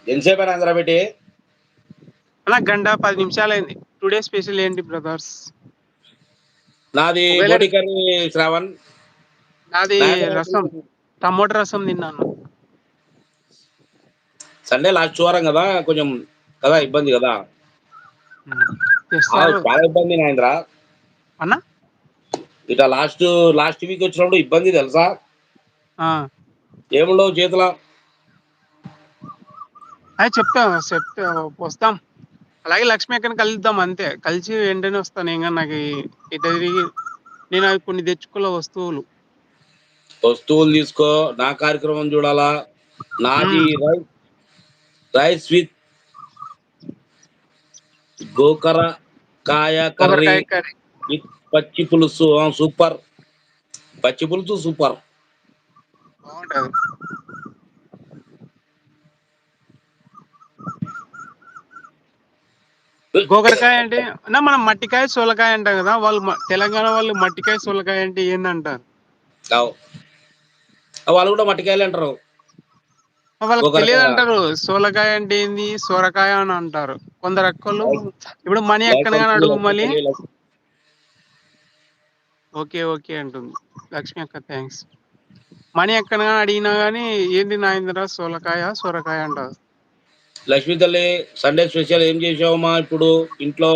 ఎంతసేపని ఆంధ్ర పెట్టి అలా గంట 10 నిమిషాలైంది. టుడే స్పెషల్ ఏంటి బ్రదర్స్? నాది ఒకవేళ బోటి కర్రీ శ్రావణ్. నాది రసం. నాది టమోటా రసం తిన్నాను. సండే లాస్ట్ వారం కదా, కొంచెం కదా ఇబ్బంది కదా. తెస్తారు చాలా ఇబ్బంది నాయంద్ర. అన్న. ఇట లాస్ట్ వీక్ వచ్చినప్పుడు ఇబ్బంది తెలుసా. ఆ! ఏముండవు చేతుల. అయి చెప్తా వస్తాం. అలాగే లక్ష్మి అక్కని కలుద్దాం అంతే. కలిసి వెంటనే వస్తాను. ఇంగా నాకు ఇటు తిరిగి నేను అవి కొన్ని తెచ్చుకోల వస్తువులు. వస్తువులు తీసుకో, నా కార్యక్రమం చూడాలా. నాది హ్మ్. రైస్ విత్ గోకర కాయ కర్రీ గోకరకాయ కర్రీ. విత్ పచ్చి పులుసు. సూపర్. పచ్చి పులుసు సూపర్. బావుంటది. గోకరకాయ అంటే మనం మట్టికాయ, సొలకాయ అంటాం కదా! వాళ్ళు తెలంగాణ వాళ్ళు మట్టికాయ, సొలకాయ అంటే ఏందంటారు? అవు వాళ్ళు కూడా మట్టికాయలు అంటారు. వాళ్ళకి గోకరకాయ తెలియదంటారు. సోలకాయ అంటే ఏంది? సొరకాయ అని అంటారు. కొందరు అక్కలు ఇప్పుడు మణి అక్కని గాని అడుగు మళ్ళీ. ఓకే అంటుంది. లక్ష్మి అక్క థాంక్స్. మణి అక్కని గాని అడిగినా గాని ఏంది నాగేంద్ర సోలకాయ, సొరకాయ అంటారు. లక్ష్మీ తల్లి, సండే స్పెషల్ ఏం చేసావమ్మా ఇప్పుడు ఇంట్లో?